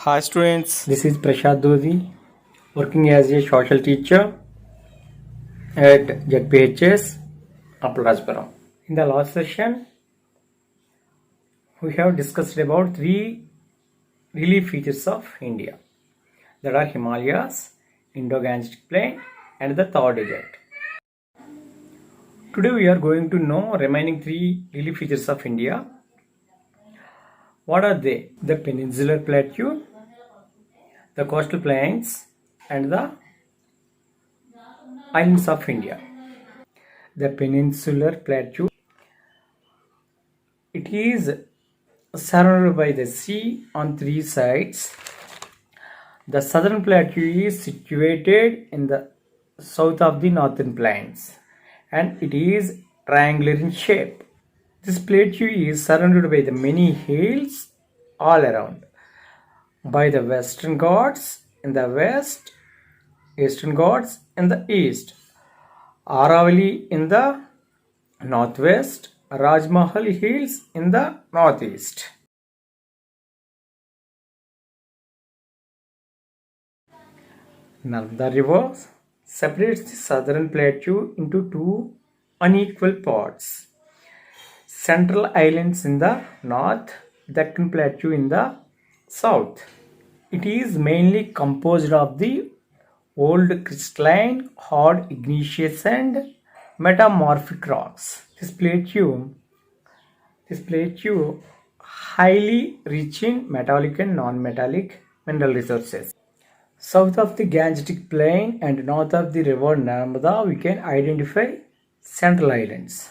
Hi students, This is Prashad Dodi, working as a social teacher at ZPHS, Appalachia. In the last session, we have discussed about three relief features of India, that are Himalayas, Indo-Gangetic Plain, and the Thar Desert. Today we are going to know remaining three relief features of India. What are they? The Peninsular Plateau, the coastal plains, and the islands of India. The Peninsular Plateau, it is surrounded by the sea on three sides. The southern plateau is situated in the south of the northern plains and it is triangular in shape. This plateau is surrounded by the many hills all around, by the Western Ghats in the west, Eastern Ghats in the east, Aravalli in the northwest, Rajmahal Hills in the northeast. Narmada River separates the southern plateau into two unequal parts. Central Islands in the north, Deccan Plateau in the south. It is mainly composed of the old crystalline, hard igneous and metamorphic rocks. This plateau highly rich in metallic and non-metallic mineral resources. South of the Gangetic Plain and north of the river Narmada, we can identify Central Islands.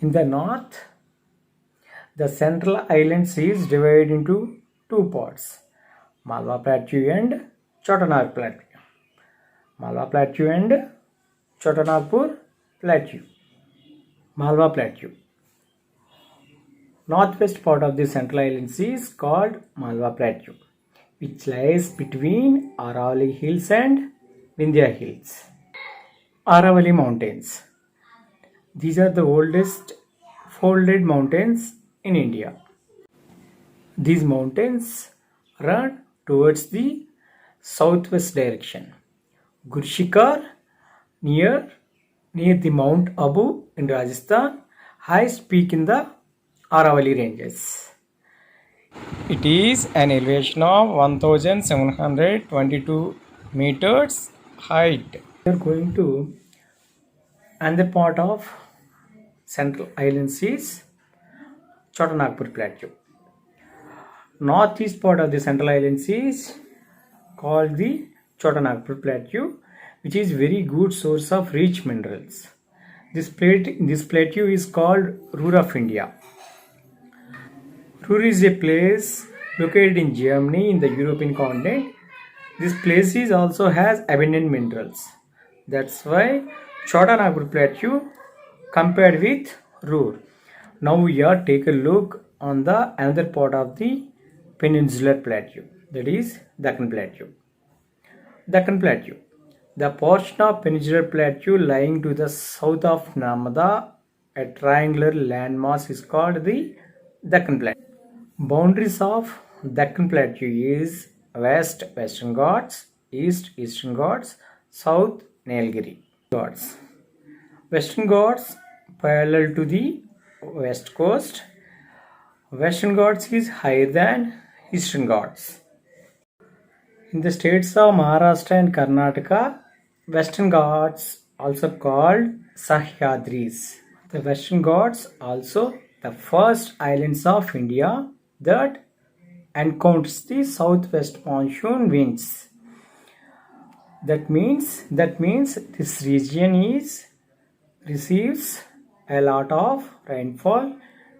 In the north, the Central Islands is divided into two parts, Malwa Plateau and Chotanagpur Plateau. Malwa Plateau and Chotanagpur Plateau. Malwa Plateau. Northwest part of the Central Islands is called Malwa Plateau, which lies between Aravalli Hills and Vindhya Hills. Aravalli Mountains. These are the oldest folded mountains in India. These mountains run towards the southwest direction. Gurshikar near the Mount Abu in Rajasthan, highest peak in the Aravalli ranges. It is an elevation of 1722 meters height. We are going to another part of Central Islands is Chotanagpur Plateau. Northeast part of the Central Islands is called the Chotanagpur Plateau, which is very good source of rich minerals. This plateau is called Ruhr of India. Ruhr is a place located in Germany in the European continent. This place also has abundant minerals. That's why Chotanagpur Plateau compared with Ruhr. Now we are take a look on the another part of the Peninsular Plateau, that is Deccan Plateau. Deccan Plateau. The portion of Peninsular Plateau lying to the south of Narmada, a triangular landmass, is called the Deccan Plateau. Boundaries of Deccan Plateau is west Western Ghats, east Eastern Ghats, south Nilgiri Ghats. Western Ghats parallel to the west coast. Western Ghats is higher than Eastern Ghats. In the states of Maharashtra and Karnataka, Western Ghats also called Sahyadris. The Western Ghats also the first islands of India that encounters the southwest monsoon winds. That means this region receives a lot of rainfall,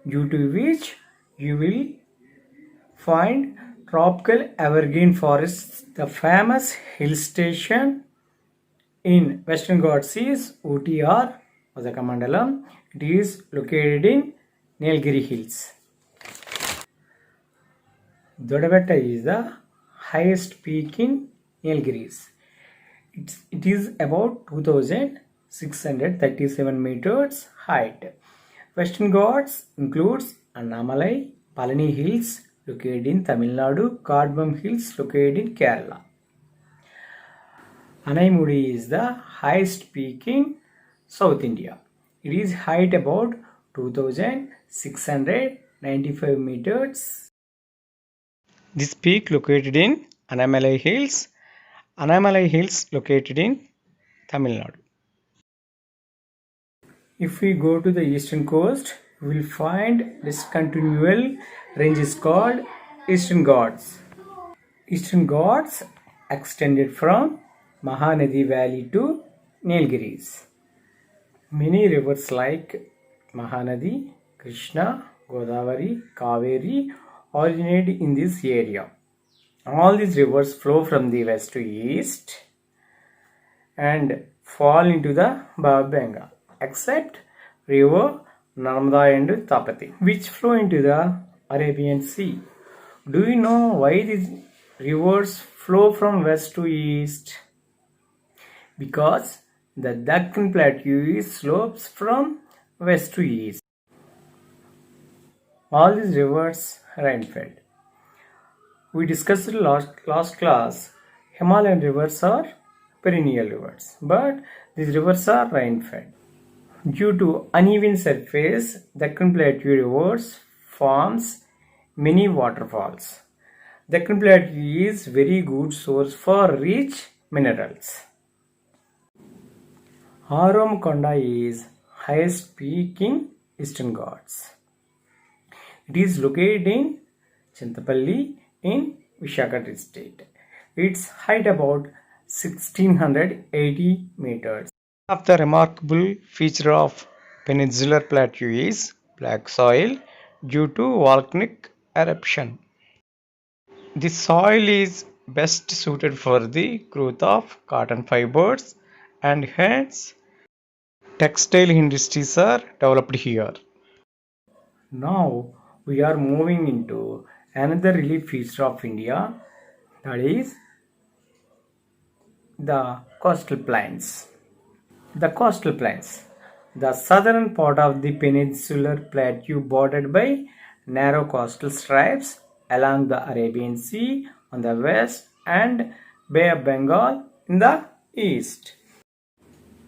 due to which you will find tropical evergreen forests. The famous hill station in Western Ghats is Ooty or Udakamandalam. It is located in Nilgiri Hills. Dodabetta is the highest peak in Nilgiris. It is about 2637 meters height. Western Ghats includes Annamalai, Palani Hills, located in Tamil Nadu, Cardamom Hills located in Kerala. Anaimudi is the highest peak in South India. It is height about 2695 meters. This peak located in Anamalai Hills. Anamalai Hills located in Tamil Nadu. If we go to the eastern coast, we will find this continual range is called Eastern Ghats. Eastern Ghats extended from Mahanadi Valley to Nilgiris. Many rivers like Mahanadi, Krishna, Godavari, Kaveri originate in this area. All these rivers flow from the west to east and fall into the Bay of Bengal, except river Narmada and Tapati, which flow into the Arabian Sea. Do you know why these rivers flow from west to east? Because the Deccan Plateau slopes from west to east. All these rivers rain-fed. We discussed in last class, Himalayan rivers are perennial rivers, but these rivers are rain-fed. Due to uneven surface, Deccan Plateau rivers forms many waterfalls. Deccan Plateau is very good source for rich minerals. Aramkonda is highest peak in Eastern Ghats. It is located in Chintapalli in Vishakhapatnam district. Its height about 1680 meters. One of the remarkable feature of Peninsular Plateau is black soil due to volcanic eruption. This soil is best suited for the growth of cotton fibers and hence textile industries are developed here. Now we are moving into another relief feature of India, that is the coastal plains. The coastal plains, the southern part of the peninsular plateau bordered by narrow coastal stripes along the Arabian Sea on the west and Bay of Bengal in the east.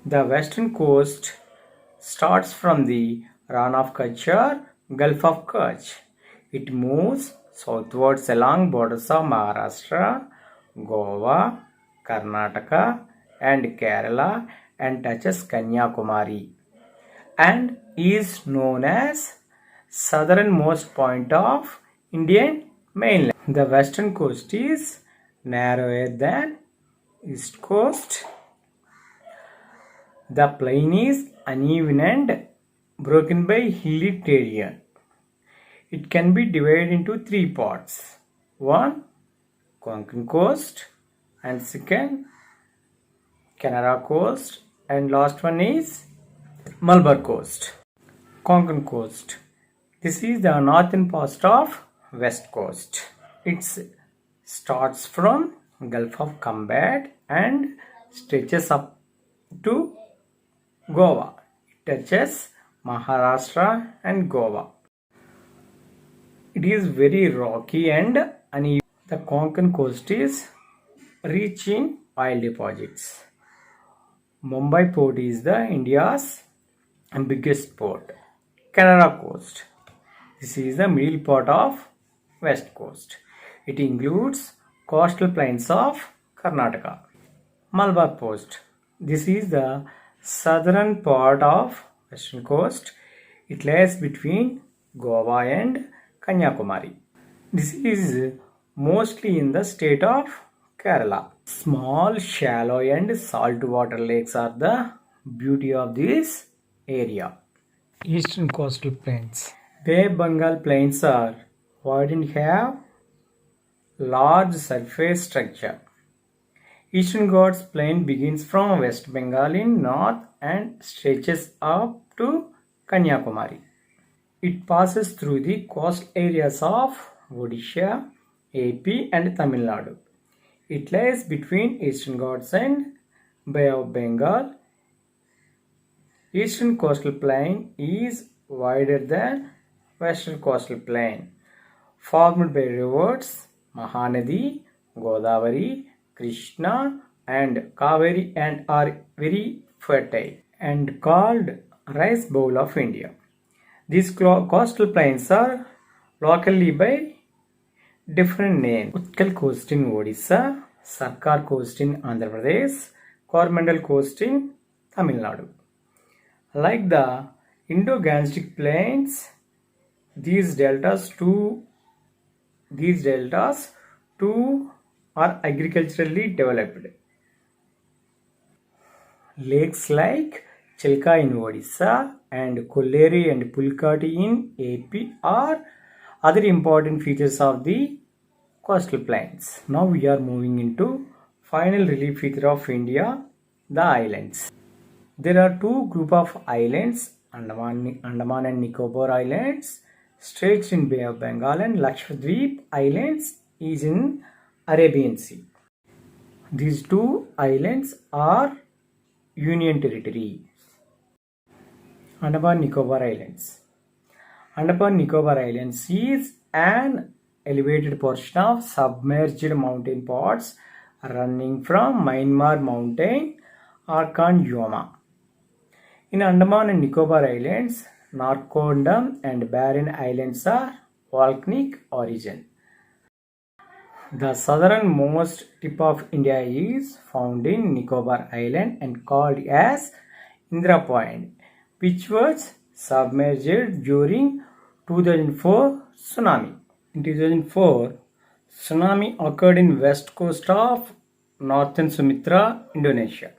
The western coast starts from the Rann of Kutch or Gulf of Kutch. It moves southwards along borders of Maharashtra, Goa, Karnataka and Kerala and touches Kanyakumari and is known as southernmost point of Indian mainland. The western coast is narrower than east coast. The plain is uneven and broken by hilly terrain. It can be divided into three parts. One, Konkan coast, and second, Canara coast, and last one is Malabar coast. Konkan coast. This is the northern part of west coast. It starts from Gulf of Khambat and stretches up to Goa. It touches Maharashtra and Goa. It is very rocky and uneven. The Konkan coast is rich in oil deposits. Mumbai port is the India's biggest port. Canara coast. This is the middle part of west coast. It includes coastal plains of Karnataka. Malabar coast. This is the southern part of western coast. It lies between Goa and Kanyakumari. This is mostly in the state of Kerala. Small, shallow and saltwater lakes are the beauty of this area. Eastern coastal plains. Bay Bengal plains are wide and have large surface structure. Eastern Ghats plain begins from West Bengal in north and stretches up to Kanyakumari. It passes through the coastal areas of Odisha, AP and Tamil Nadu. It lies between Eastern Ghats and Bay of Bengal. Eastern coastal plain is wider than Western coastal plain. formed by rivers Mahanadi, Godavari, Krishna and Kaveri and are very fertile and called rice bowl of India. These coastal plains are locally by different names. Utkal coast in Odisha, Sarkar coast in Andhra Pradesh, Coromandel coast in Tamil Nadu. Like the Indo-Gangetic plains, these deltas too are agriculturally developed. Lakes like Chilka in Odisha and Kolleri and Pulkati in AP are other important features of the coastal plains. Now we are moving into final relief feature of India, the islands. There are two group of islands, Andaman and Nicobar Islands, stretched in Bay of Bengal, and Lakshadweep Islands is in Arabian Sea. These two islands are Union Territory. Andaman Nicobar Islands. Andaman Nicobar Islands is an elevated portion of submerged mountain parts running from Myanmar mountain Arkan Yoma. In Andaman and Nicobar Islands, Narcondam and Barren Islands are volcanic origin. The southernmost tip of India is found in Nicobar Island and called as Indra Point, which was submerged during 2004 tsunami. In 2004, tsunami occurred in west coast of northern Sumatra, Indonesia.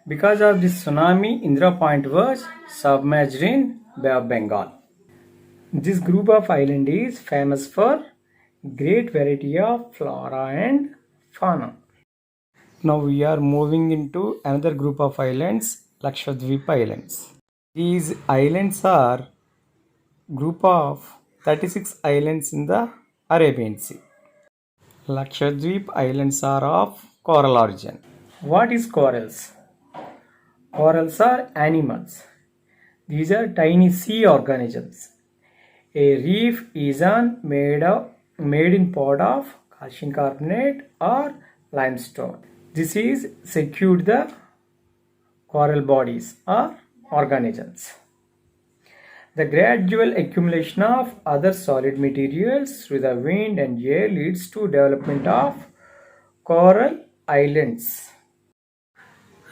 Because of this tsunami, Indra Point was submerged in Bay of Bengal. This group of island is famous for great variety of flora and fauna. Now we are moving into another group of islands, Lakshadweep Islands. These islands are group of 36 islands in the Arabian Sea. Lakshadweep Islands are of coral origin. What is corals? Corals are animals. These are tiny sea organisms. A reef is made in pot of calcium carbonate or limestone. This is secured the coral bodies or organisms. The gradual accumulation of other solid materials through the wind and air leads to development of coral islands.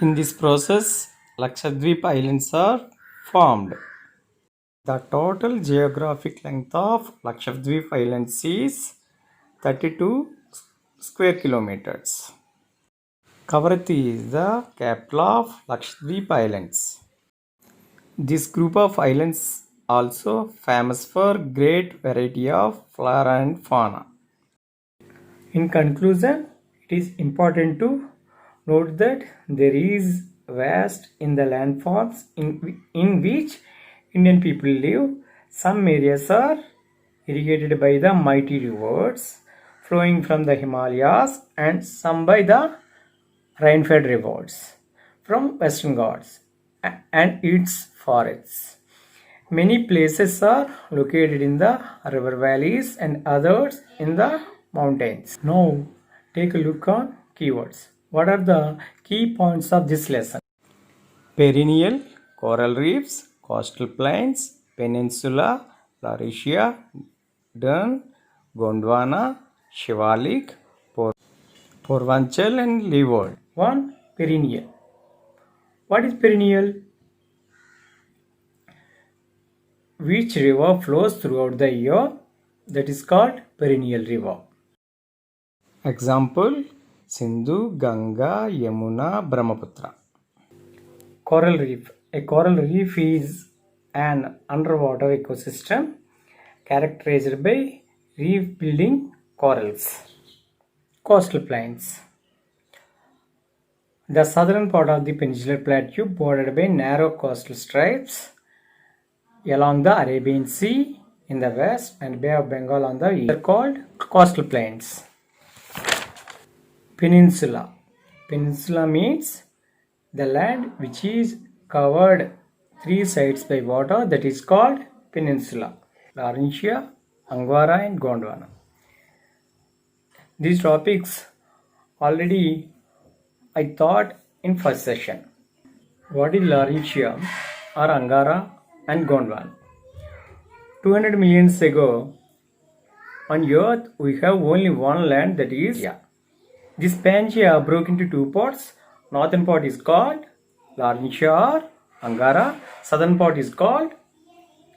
In this process, Lakshadweep Islands are formed. The total geographic length of Lakshadweep Islands is 32 square kilometers. Kavaratti is the capital of Lakshadweep Islands. This group of islands also famous for great variety of flora and fauna. In conclusion, it is important to note that there is vast in the landforms in which Indian people live. Some areas are irrigated by the mighty rivers flowing from the Himalayas and some by the rain-fed rivers from Western Ghats and its forests. Many places are located in the river valleys and others in the mountains. Now take a look on keywords. What are the key points of this lesson? Perennial, coral reefs, coastal plains, peninsula, Laurisia, Dun, Gondwana, Shivalik, Purvanchal and Leeward. 1. Perennial. What is perennial? Which river flows throughout the year? That is called perennial river. Example: Sindhu, Ganga, Yamuna, Brahmaputra. Coral reef. A coral reef is an underwater ecosystem characterized by reef building corals. Coastal plains. The southern part of the peninsular plateau bordered by narrow coastal stripes along the Arabian Sea in the west and Bay of Bengal on the east are called coastal plains. Peninsula. Peninsula means the land which is covered three sides by water, that is called peninsula. Laurentia, Angara and Gondwana. These topics already I taught in first session. What is Laurentia or Angara and Gondwana? 200 million years ago, on Earth we have only one land, that is Pangea. This Pangea broke into two parts. Northern part is called Laurentia or Angara. Southern part is called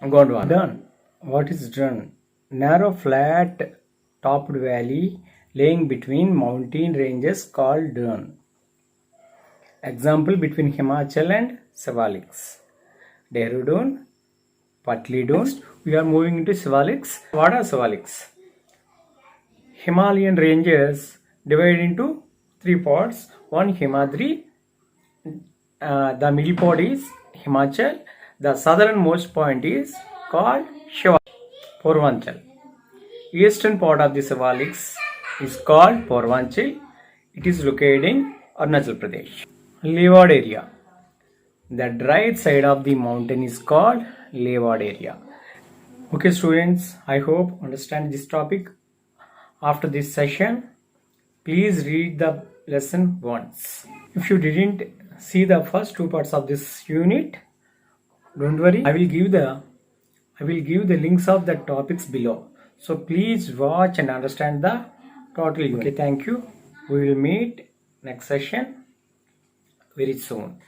Gondwana. Dun. What is Dun? Narrow flat topped valley laying between mountain ranges called Dun. Example between Himachal and Siwaliks. Dehradun, Patlidun. Next, we are moving into Siwaliks. What are Siwaliks? Himalayan ranges divided into three parts. One Himadri, the middle part is Himachal. The southernmost point is called Shiva, Purvanchal. Eastern part of the Siwaliks is called Purvanchal. It is located in Arunachal Pradesh. Leeward area. The right side of the mountain is called Leeward area. Okay students, I hope understand this topic. After this session, please read the lesson once. If you didn't see the first two parts of this unit, don't worry, I will give the links of the topics below. So please watch and understand the total unit. Okay, thank you. We will meet next session very soon.